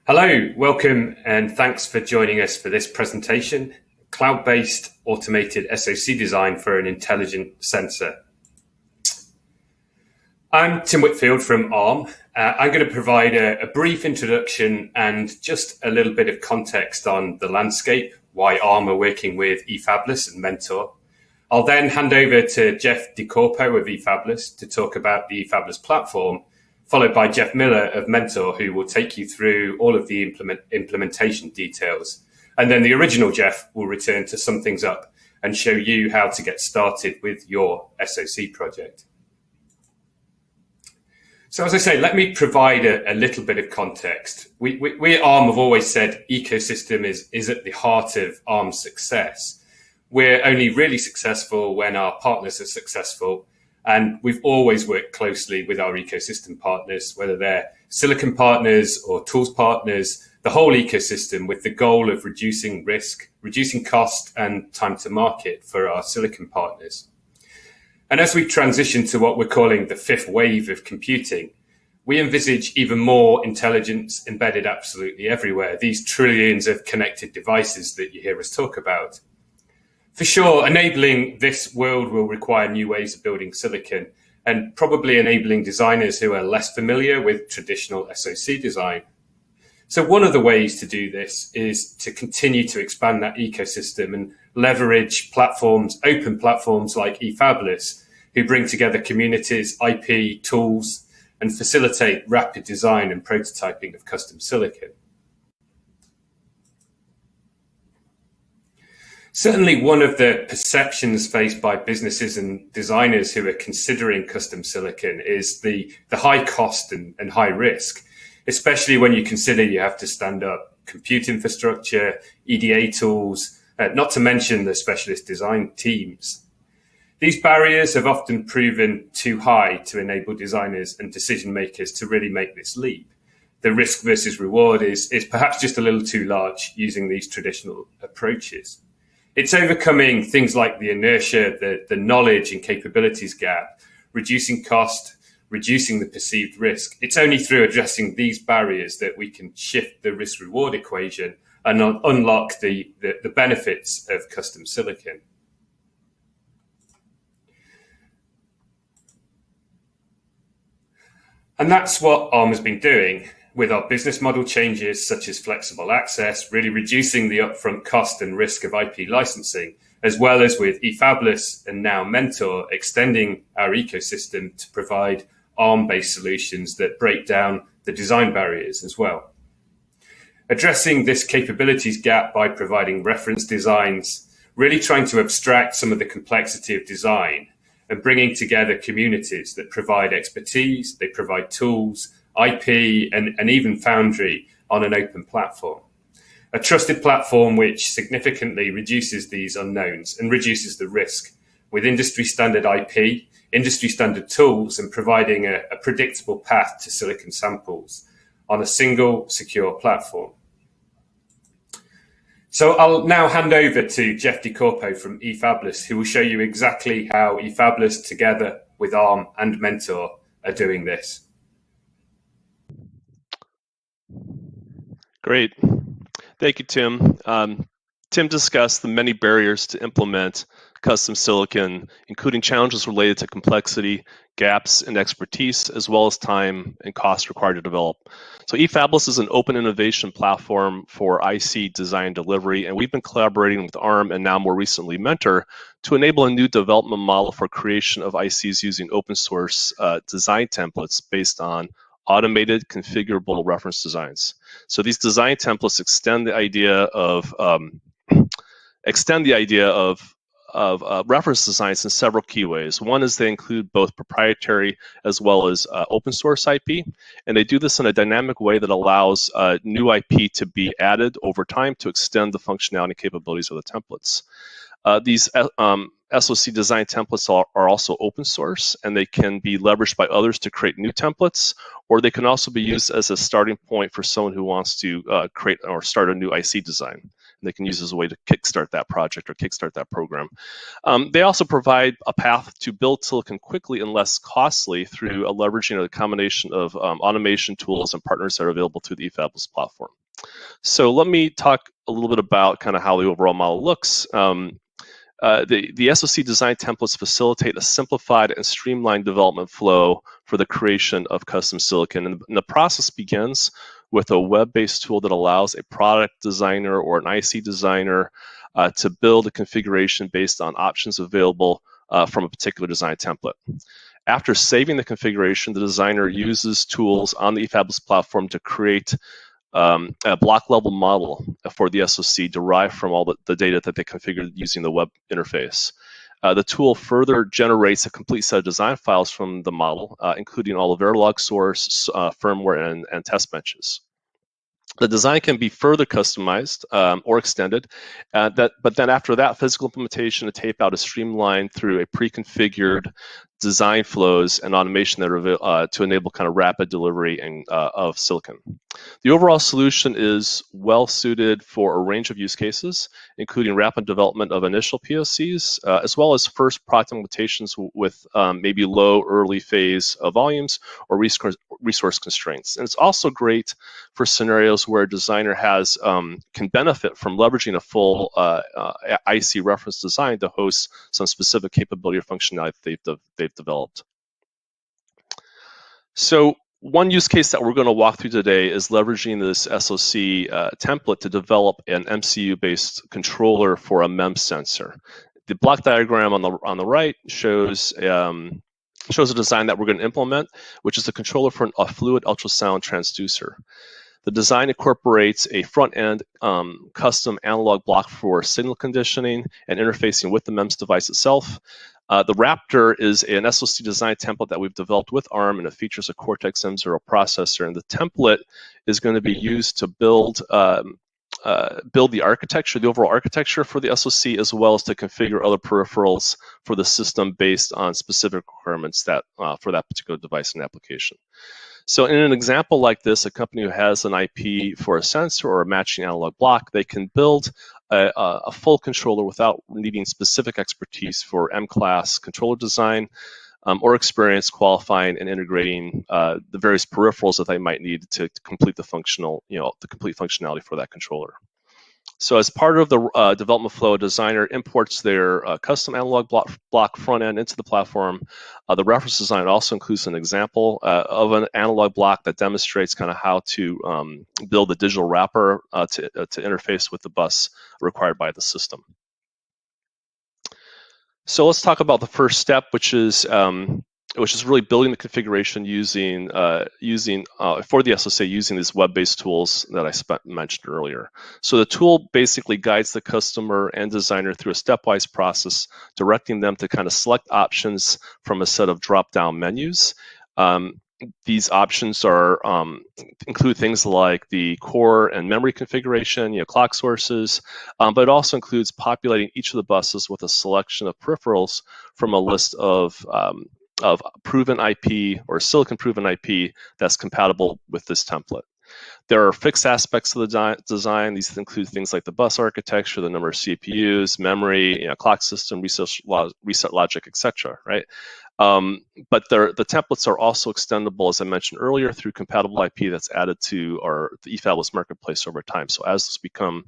Hello, welcome, and thanks for joining us for this presentation, Cloud-Based Automated SoC Design for an Intelligent Sensor. I'm Tim Whitfield from ARM. I'm going to provide a brief introduction and just a little bit of context on the landscape, why ARM are working with eFabless and Mentor. I'll then hand over to Jeff Dicorpo of eFabless to talk about the eFabless platform, followed by Jeff Miller of Mentor, who will take you through all of the implementation details. And then the original Jeff will return to sum things up and show you how to get started with your SoC project. So as I say, let me provide a little bit of context. We at ARM have always said ecosystem is at the heart of ARM's success. We're only really successful when our partners are successful. And we've always worked closely with our ecosystem partners, whether they're silicon partners or tools partners, the whole ecosystem, with the goal of reducing risk, reducing cost and time to market for our silicon partners. And as we transition to what we're calling the fifth wave of computing, we envisage even more intelligence embedded absolutely everywhere, these trillions of connected devices that you hear us talk about. For sure, enabling this world will require new ways of building silicon and probably enabling designers who are less familiar with traditional SoC design. So one of the ways to do this is to continue to expand that ecosystem and leverage platforms, open platforms like eFabless, who bring together communities, IP, tools, and facilitate rapid design and prototyping of custom silicon. Certainly one of the perceptions faced by businesses and designers who are considering custom silicon is the high cost and high risk, especially when you consider you have to stand up compute infrastructure, EDA tools, not to mention the specialist design teams. These barriers have often proven too high to enable designers and decision makers to really make this leap. The risk versus reward is perhaps just a little too large using these traditional approaches. It's overcoming things like the inertia, the knowledge and capabilities gap, reducing cost, reducing the perceived risk. It's only through addressing these barriers that we can shift the risk-reward equation and unlock the benefits of custom silicon. And that's what ARM has been doing with our business model changes, such as flexible access, really reducing the upfront cost and risk of IP licensing, as well as with eFabless and now Mentor, extending our ecosystem to provide ARM-based solutions that break down the design barriers as well. Addressing this capabilities gap by providing reference designs, really trying to abstract some of the complexity of design and bringing together communities that provide expertise, they provide tools, IP, and even Foundry on an open platform. A trusted platform which significantly reduces these unknowns and reduces the risk with industry standard IP, industry standard tools, and providing a predictable path to silicon samples on a single secure platform. So I'll now hand over to Jeff Dicorpo from eFabless, who will show you exactly how eFabless together with ARM and Mentor are doing this. Great. Thank you, Tim. Tim discussed the many barriers to implement custom silicon, including challenges related to complexity, gaps in expertise, as well as time and cost required to develop. So eFabless is an open innovation platform for IC design delivery, and we've been collaborating with ARM and now more recently Mentor to enable a new development model for creation of ICs using open source design templates based on automated configurable reference designs. So these design templates extend the idea of reference designs in several key ways. One is they include both proprietary as well as open source IP, and they do this in a dynamic way that allows new IP to be added over time to extend the functionality and capabilities of the templates. These SoC design templates are also open source, and they can be leveraged by others to create new templates, or they can also be used as a starting point for someone who wants to create or start a new IC design. they can use as a way to kickstart that project or kickstart that program. They also provide a path to build silicon quickly and less costly through leveraging a combination of automation tools and partners that are available through the eFabless platform. So let me talk a little bit about kind of how the overall model looks. The SoC design templates facilitate a simplified and streamlined development flow for the creation of custom silicon. And the process begins with a web-based tool that allows a product designer or an IC designer to build a configuration based on options available from a particular design template. After saving the configuration, the designer uses tools on the eFabless platform to create a block-level model for the SoC derived from all the data that they configured using the web interface. The tool further generates a complete set of design files from the model, including all the Verilog source, firmware, and test benches. The design can be further customized or extended, but then after that, physical implementation, the tape out is streamlined through a pre-configured design flows and automation that are to enable kind of rapid delivery of silicon. The overall solution is well suited for a range of use cases, including rapid development of initial POCs, as well as first product implementations with maybe low early phase volumes or resource constraints. And it's also great for scenarios where a designer can benefit from leveraging a full IC reference design to host some specific capability or functionality that they've developed. So one use case that we're going to walk through today is leveraging this SoC template to develop an MCU-based controller for a MEMS sensor. The block diagram on the right shows a design that we're going to implement, which is a controller for a fluid ultrasound transducer. The design incorporates a front-end custom analog block for signal conditioning and interfacing with the MEMS device itself. The Raptor is an SoC design template that we've developed with ARM, and it features a Cortex M0 processor. And the template is going to be used to build the architecture, the overall architecture for the SoC, as well as to configure other peripherals for the system based on specific requirements that for that particular device and application. So in an example like this, a company who has an IP for a sensor or a matching analog block, they can build a full controller without needing specific expertise for M-class controller design or experience qualifying and integrating the various peripherals that they might need to complete the complete functionality for that controller. So as part of the development flow, a designer imports their custom analog block front end into the platform. The reference design also includes an example of an analog block that demonstrates kind of how to build a digital wrapper to interface with the bus required by the system. So let's talk about the first step, which is really building the configuration using for the SoC using these web-based tools that I mentioned earlier. So the tool basically guides the customer and designer through a stepwise process, directing them to kind of select options from a set of drop-down menus. These options include things like the core and memory configuration, clock sources, but it also includes populating each of the buses with a selection of peripherals from a list of proven IP or silicon proven IP that's compatible with this template. There are fixed aspects of the design. These include things like the bus architecture, the number of CPUs, memory, clock system, reset logic, etc. Right? But the templates are also extendable, as I mentioned earlier, through compatible IP that's added to the eFabless marketplace over time. So as this become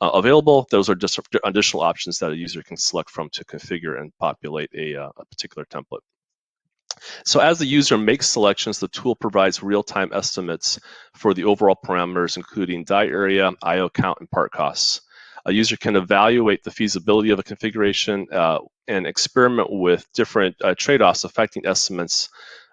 available, those are just additional options that a user can select from to configure and populate a particular template. So as the user makes selections, the tool provides real-time estimates for the overall parameters, including die area, I/O count, and part costs. A user can evaluate the feasibility of a configuration and experiment with different trade-offs affecting estimates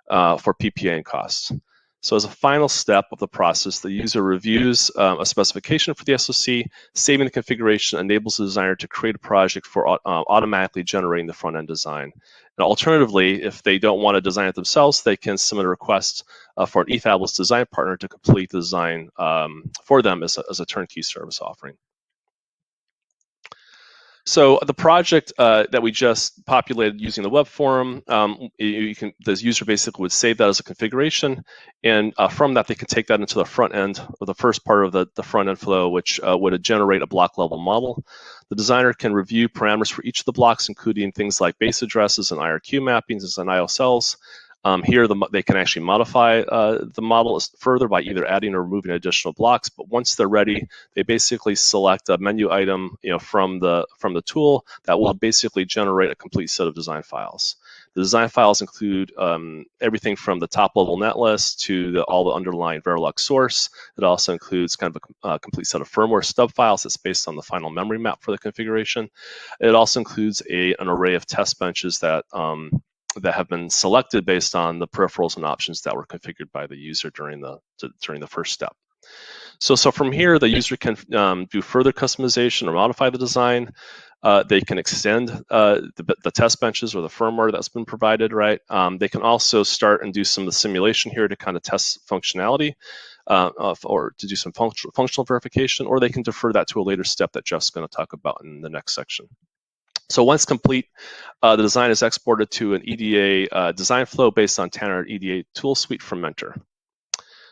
for PPA and costs. So as a final step of the process, the user reviews a specification for the SoC. Saving the configuration enables the designer to create a project for automatically generating the front-end design. And alternatively, if they don't want to design it themselves, they can submit a request for an eFabless design partner to complete the design for them as a turnkey service offering. So the project that we just populated using the web forum, the user basically would save that as a configuration, and from that they can take that into the front end, or the first part of the front end flow, which would generate a block level model. The designer can review parameters for each of the blocks, including things like base addresses and IRQ mappings and IO cells. Here, they can actually modify the model further by either adding or removing additional blocks. But once they're ready, they basically select a menu item, from the tool that will basically generate a complete set of design files. The design files include everything from the top-level netlist to all the underlying Verilog source. It also includes kind of a complete set of firmware stub files that's based on the final memory map for the configuration. It also includes an array of test benches that have been selected based on the peripherals and options that were configured by the user during the first step. So from here, the user can do further customization or modify the design. They can extend the test benches or the firmware that's been provided, right? They can also start and do some of the simulation here to kind of test functionality or to do some functional verification, or they can defer that to a later step that Jeff's going to talk about in the next section. So once complete, the design is exported to an EDA design flow based on Tanner EDA tool suite from Mentor.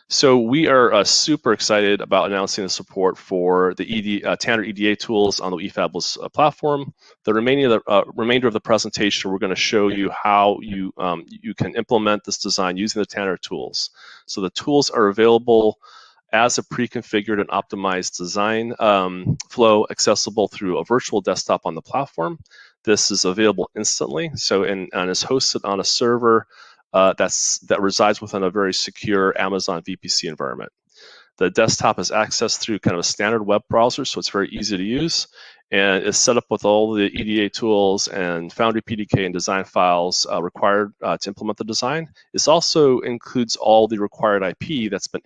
So we are super excited about announcing the support for the Tanner EDA tools on the eFabless platform. The remainder of the presentation, we're going to show you how you can implement this design using the Tanner tools. So the tools are available as a pre-configured and optimized design flow accessible through a virtual desktop on the platform. This is available instantly, and is hosted on a server that resides within a very secure Amazon VPC environment. The desktop is accessed through kind of a standard web browser, so it's very easy to use, and is set up with all the EDA tools and Foundry PDK and design files required to implement the design. This also includes all the required IP that's been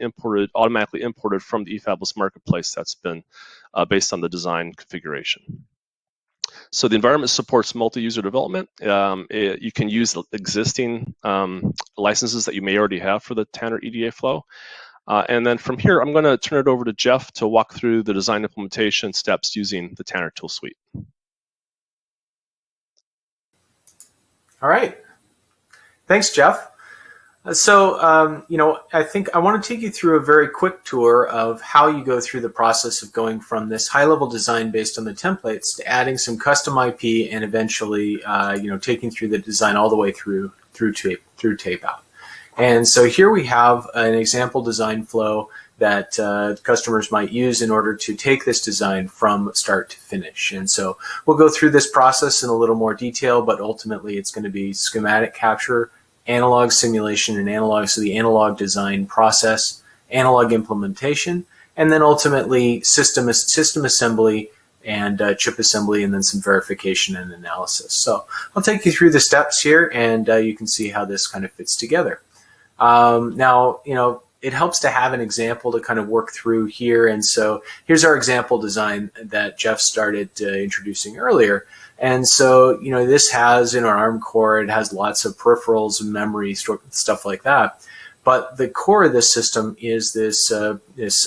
automatically imported from the eFabless marketplace that's been based on the design configuration. So the environment supports multi-user development. You can use existing licenses that you may already have for the Tanner EDA flow. And then from here, I'm going to turn it over to Jeff to walk through the design implementation steps using the Tanner tool suite. All right. Thanks, Jeff. So, I think I want to take you through a very quick tour of how you go through the process of going from this high-level design based on the templates to adding some custom IP and eventually, taking through the design all the way through tape out. And so here we have an example design flow that customers might use in order to take this design from start to finish. And so we'll go through this process in a little more detail, but ultimately it's going to be schematic capture, analog simulation and analog, so the analog design process, analog implementation, and then ultimately system assembly and chip assembly, and then some verification and analysis. So I'll take you through the steps here, and you can see how this kind of fits together. Now, it helps to have an example to kind of work through here. And so here's our example design that Jeff started introducing earlier. And so, this has in our ARM core, it has lots of peripherals and memory, stuff like that. But the core of this system is this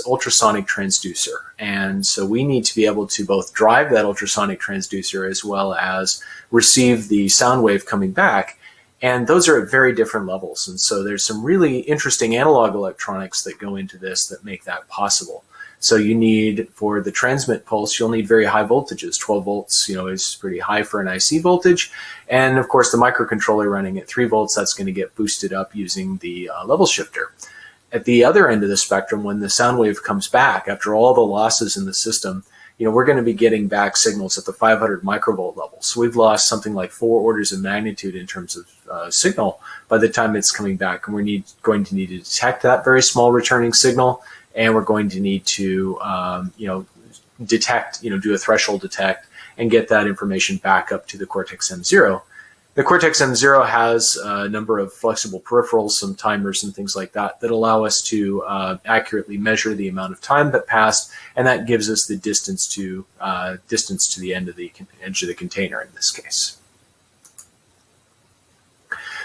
ultrasonic transducer. And so we need to be able to both drive that ultrasonic transducer as well as receive the sound wave coming back. And those are at very different levels. And so there's some really interesting analog electronics that go into this that make that possible. So you need, for the transmit pulse, you'll need very high voltages. 12 volts, is pretty high for an IC voltage. And of course, the microcontroller running at 3 volts, that's going to get boosted up using the level shifter. At the other end of the spectrum, when the sound wave comes back, after all the losses in the system, we're going to be getting back signals at the 500 microvolt level. So we've lost something like 4 orders of magnitude in terms of signal by the time it's coming back. And we're going to need to detect that very small returning signal. And we're going to need to, detect, do a threshold detect and get that information back up to the Cortex M0. The Cortex M0 has a number of flexible peripherals, some timers and things like that, that allow us to accurately measure the amount of time that passed, and that gives us the distance to the edge of the container in this case.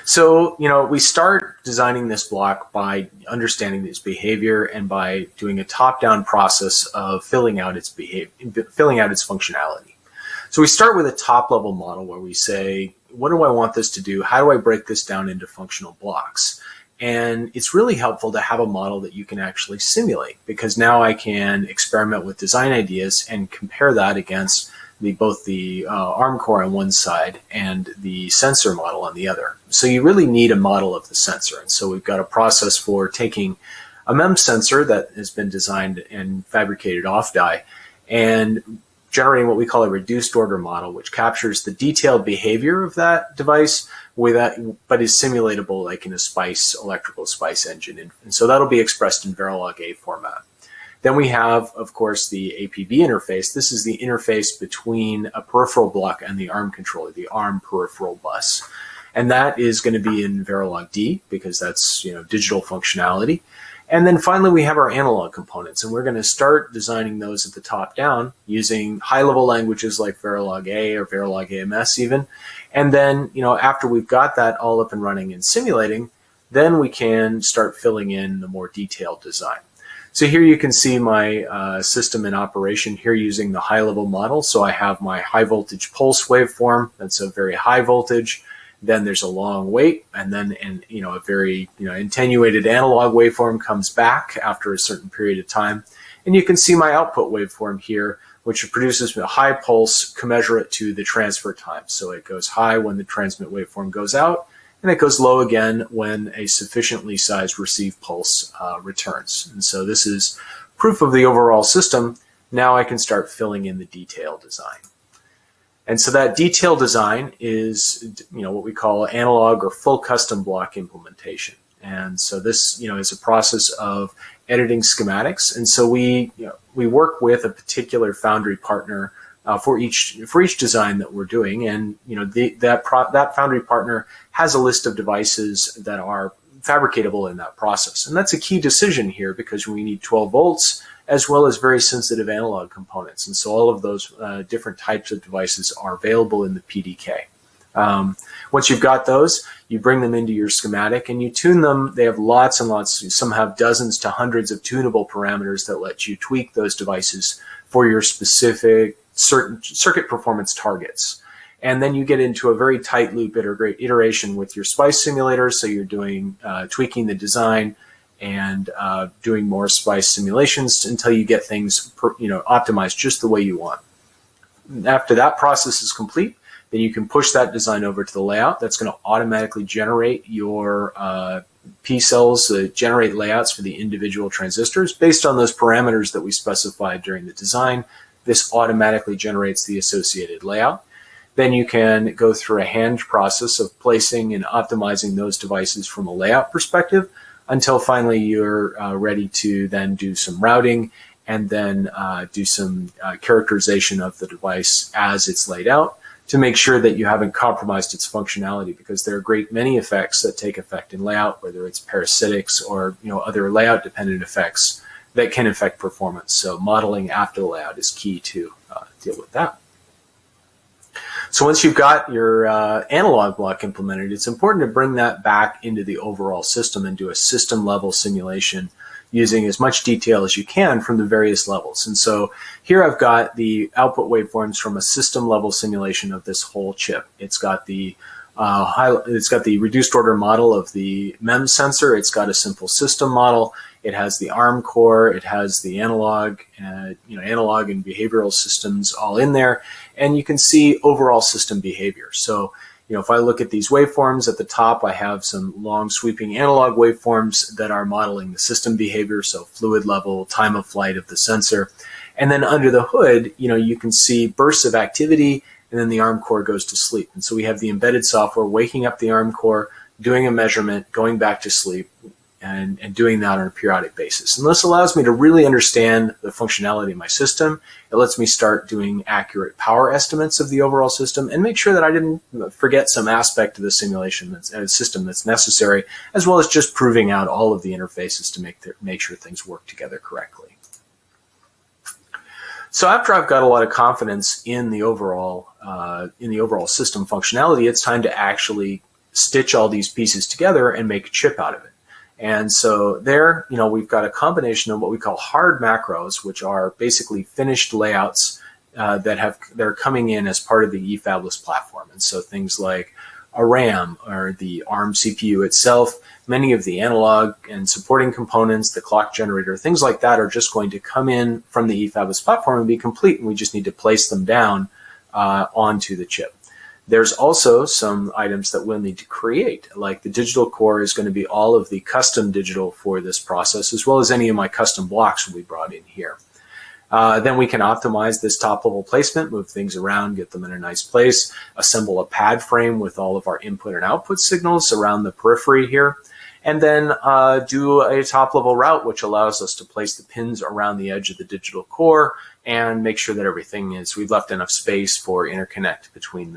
So, we start designing this block by understanding its behavior and by doing a top-down process of filling out its functionality. So we start with a top level model where we say, what do I want this to do? How do I break this down into functional blocks? And it's really helpful to have a model that you can actually simulate, because now I can experiment with design ideas and compare that against both the ARM core on one side and the sensor model on the other. So you really need a model of the sensor. And so we've got a process for taking a MEMS sensor that has been designed and fabricated off die and generating what we call a reduced order model, which captures the detailed behavior of that device but is simulatable like in a electrical SPICE engine. And so that'll be expressed in Verilog A format. Then we have, of course, the APB interface. This is the interface between a peripheral block and the ARM controller, the ARM peripheral bus. And that is going to be in Verilog D, because that's, digital functionality. And then finally, we have our analog components, and we're going to start designing those at the top down using high-level languages like Verilog A or Verilog AMS even. And then, after we've got that all up and running and simulating, then we can start filling in the more detailed design. So here you can see my system in operation here using the high-level model. So I have my high-voltage pulse waveform. That's a very high voltage. Then there's a long wait, and then a very attenuated analog waveform comes back after a certain period of time. And you can see my output waveform here, which produces a high pulse commensurate to the transfer time. So it goes high when the transmit waveform goes out, and it goes low again when a sufficiently sized receive pulse returns. And so this is proof of the overall system. Now I can start filling in the detailed design. And so that detailed design is, what we call analog or full custom block implementation. And so this, is a process of editing schematics. And so we work with a particular foundry partner for each design that we're doing. And that foundry partner has a list of devices that are fabricatable in that process. And that's a key decision here, because we need 12 volts as well as very sensitive analog components. And so all of those different types of devices are available in the PDK. Once you've got those, you bring them into your schematic and you tune them. They have lots and lots. Some have dozens to hundreds of tunable parameters that let you tweak those devices for your specific certain circuit performance targets. And then you get into a very tight loop iteration with your SPICE simulator. So you're doing tweaking the design and doing more SPICE simulations until you get things optimized just the way you want. After that process is complete, then you can push that design over to the layout. That's going to automatically generate your P cells, generate layouts for the individual transistors based on those parameters that we specified during the design. This automatically generates the associated layout. Then you can go through a hand process of placing and optimizing those devices from a layout perspective until finally you're ready to then do some routing and then do some characterization of the device as it's laid out to make sure that you haven't compromised its functionality, because there are a great many effects that take effect in layout, whether it's parasitics or other layout dependent effects that can affect performance. So modeling after the layout is key to deal with that. So once you've got your analog block implemented, it's important to bring that back into the overall system and do a system level simulation using as much detail as you can from the various levels. And so here I've got the output waveforms from a system level simulation of this whole chip. It's got the reduced order model of the MEMS sensor. It's got a simple system model. It has the ARM core. It has the analog, analog and behavioral systems all in there. And you can see overall system behavior. So, if I look at these waveforms at the top, I have some long sweeping analog waveforms that are modeling the system behavior. So fluid level, time of flight of the sensor. And then under the hood, you can see bursts of activity, and then the ARM core goes to sleep. And so we have the embedded software waking up the ARM core, doing a measurement, going back to sleep, and doing that on a periodic basis. And this allows me to really understand the functionality of my system. It lets me start doing accurate power estimates of the overall system and make sure that I didn't forget some aspect of the simulation system that's necessary, as well as just proving out all of the interfaces to make sure things work together correctly. So after I've got a lot of confidence in the overall system functionality, it's time to actually stitch all these pieces together and make a chip out of it. And so there, we've got a combination of what we call hard macros, which are basically finished layouts that are coming in as part of the eFabless platform. And so things like a RAM or the ARM CPU itself, many of the analog and supporting components, the clock generator, things like that are just going to come in from the eFabless platform and be complete, and we just need to place them down onto the chip. There's also some items that we'll need to create, like the digital core is going to be all of the custom digital for this process, as well as any of my custom blocks will be brought in here. Then we can optimize this top-level placement, move things around, get them in a nice place, assemble a pad frame with all of our input and output signals around the periphery here, and then do a top-level route, which allows us to place the pins around the edge of the digital core and make sure that everything is, we've left enough space for interconnect between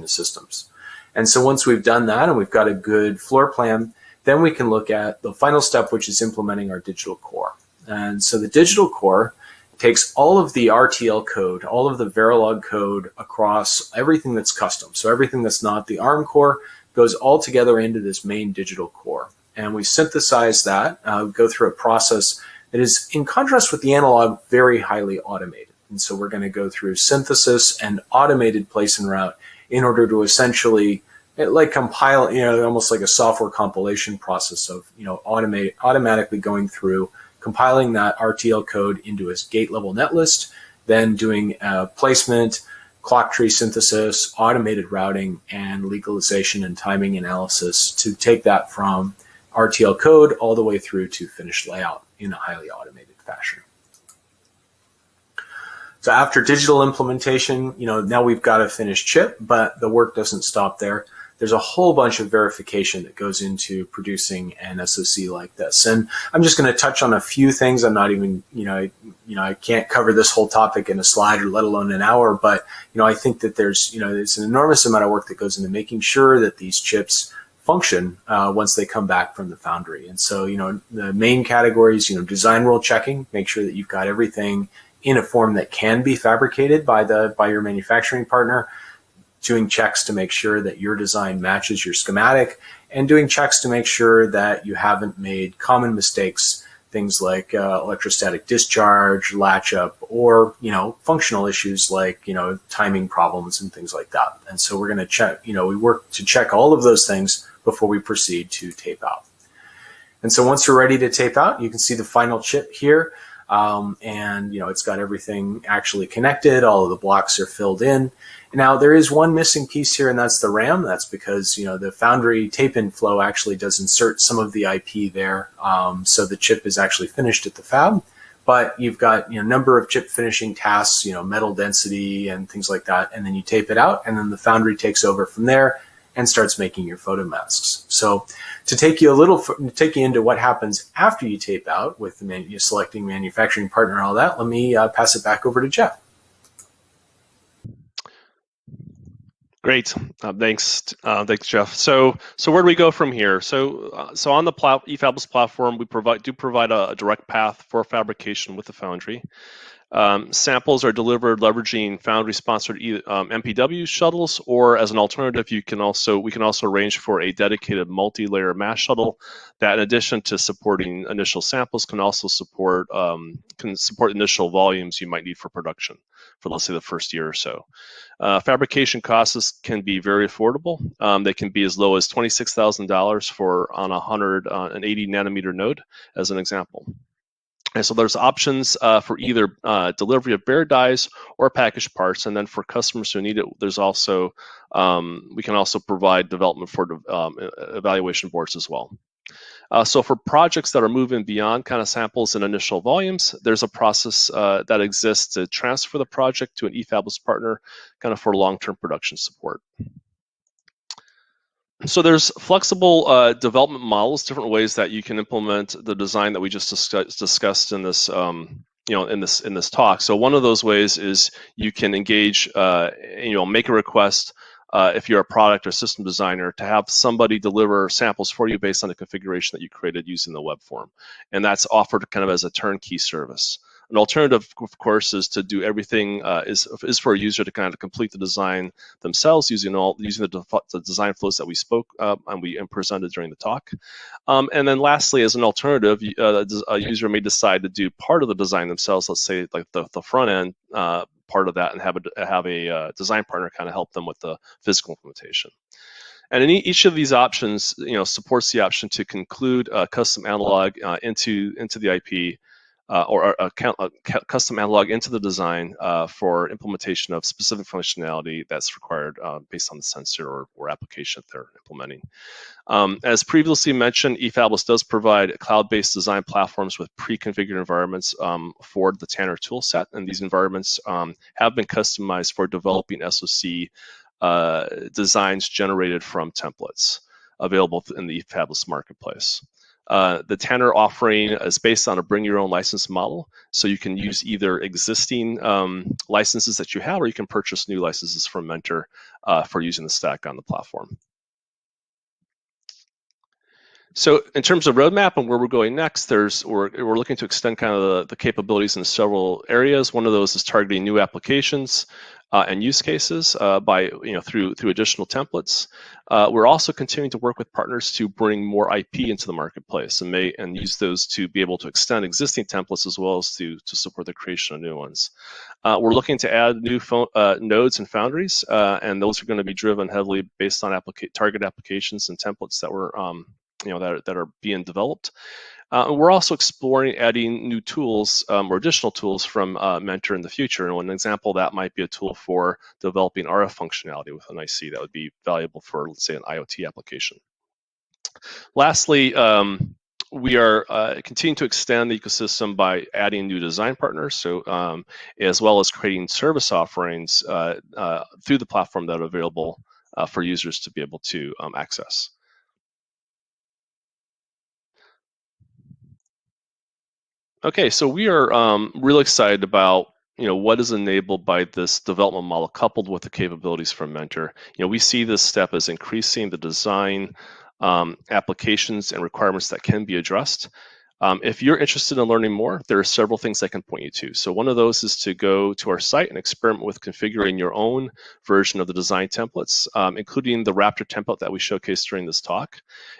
the systems. And so once we've done that and we've got a good floor plan, then we can look at the final step, which is implementing our digital core. And so the digital core takes all of the RTL code, all of the Verilog code across everything that's custom. So everything that's not the ARM core goes all together into this main digital core. And we synthesize that, go through a process that is, in contrast with the analog, very highly automated. And so we're going to go through synthesis and automated place and route in order to essentially like compile, almost like a software compilation process of, automatically going through, compiling that RTL code into a gate level netlist, then doing placement, clock tree synthesis, automated routing, and legalization and timing analysis to take that from RTL code all the way through to finished layout in a highly automated fashion. So after digital implementation, now we've got a finished chip, but the work doesn't stop there. There's a whole bunch of verification that goes into producing an SoC like this. And I'm just going to touch on a few things. I'm not even, I can't cover this whole topic in a slide or let alone an hour, but, I think that there's an enormous amount of work that goes into making sure that these chips function once they come back from the foundry. And so, the main categories, design rule checking, make sure that you've got everything in a form that can be fabricated by your manufacturing partner, doing checks to make sure that your design matches your schematic, and doing checks to make sure that you haven't made common mistakes, things like electrostatic discharge, latch up, or functional issues like timing problems and things like that. And so we're going to check, we work to check all of those things before we proceed to tape out. And so once you're ready to tape out, you can see the final chip here. And it's got everything actually connected. All of the blocks are filled in. Now there is one missing piece here, and that's the RAM. That's because the foundry tape-in flow actually does insert some of the IP there. So the chip is actually finished at the fab, but you've got a number of chip finishing tasks, metal density and things like that, and then you tape it out, and then the foundry takes over from there and starts making your photomasks. So to take you into what happens after you tape out with selecting manufacturing partner and all that, let me pass it back over to Jeff. Great, thanks, Jeff. So where do we go from here? So on the eFabless platform, we provide a direct path for fabrication with the foundry. Samples are delivered leveraging foundry-sponsored MPW shuttles, or as an alternative, we can also arrange for a dedicated multi-layer mass shuttle that, in addition to supporting initial samples, can also support initial volumes you might need for production for, let's say, the first year or so. Fabrication costs can be very affordable. They can be as low as $26,000 on an 80 nanometer node, as an example. And so there's options for either delivery of bare dies or packaged parts, and then for customers who need it, there's also we can also provide development for evaluation boards as well. So for projects that are moving beyond kind of samples and initial volumes, there's a process that exists to transfer the project to an eFabless partner, kind of for long-term production support. So there's flexible development models, different ways that you can implement the design that we just discussed in this, in this talk. So one of those ways is you can engage, make a request if you're a product or system designer to have somebody deliver samples for you based on the configuration that you created using the web form, and that's offered kind of as a turnkey service. An alternative, of course, is to do everything is for a user to kind of complete the design themselves using the design flows that we spoke and we presented during the talk. And then lastly, as an alternative, a user may decide to do part of the design themselves. Let's say like the front end part of that and have a design partner kind of help them with the physical implementation. And in each of these options, supports the option to conclude a custom analog into the IP or a custom analog into the design for implementation of specific functionality that's required based on the sensor or application that they're implementing. As previously mentioned, eFabless does provide cloud-based design platforms with pre-configured environments for the Tanner toolset, and these environments have been customized for developing SoC designs generated from templates available in the eFabless marketplace. The Tanner offering is based on a bring your own license model, so you can use either existing licenses that you have, or you can purchase new licenses from Mentor for using the stack on the platform. So in terms of roadmap and where we're going next, we're looking to extend kind of the capabilities in several areas. One of those is targeting new applications and use cases by through additional templates. We're also continuing to work with partners to bring more IP into the marketplace and use those to be able to extend existing templates as well as to support the creation of new ones. We're looking to add new nodes and foundries, and those are going to be driven heavily based on target applications and templates that we're that are being developed. We're also exploring adding new tools or additional tools from Mentor in the future. And one example that might be a tool for developing RF functionality with an IC that would be valuable for, let's say, an IoT application. Lastly, we are continuing to extend the ecosystem by adding new design partners, so as well as creating service offerings through the platform that are available for users to be able to access. Okay, so we are really excited about what is enabled by this development model coupled with the capabilities from Mentor. We see this step as increasing the design applications and requirements that can be addressed. If you're interested in learning more, there are several things I can point you to. So one of those is to go to our site and experiment with configuring your own version of the design templates, including the Raptor template that we showcased during this talk.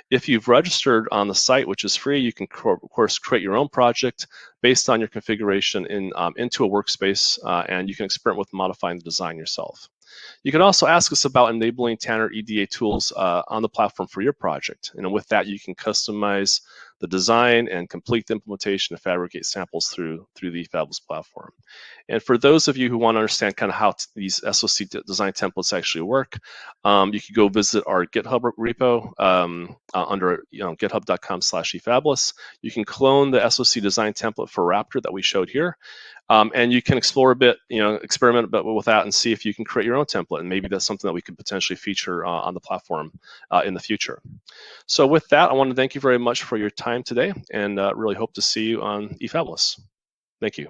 If you've registered on the site, which is free, you can, of course, create your own project based on your configuration into a workspace, and you can experiment with modifying the design yourself. You can also ask us about enabling Tanner EDA tools on the platform for your project. And with that, you can customize the design and complete the implementation of Fabricate samples through the eFabless platform. And for those of you who want to understand kind of how these SoC design templates actually work, you can go visit our GitHub repo under github.com/eFabless. You can clone the SoC design template for Raptor that we showed here. And you can explore a bit, experiment a bit with that and see if you can create your own template. And maybe that's something that we could potentially feature on the platform in the future. So with that, I want to thank you very much for your time today, and really hope to see you on eFabless. Thank you.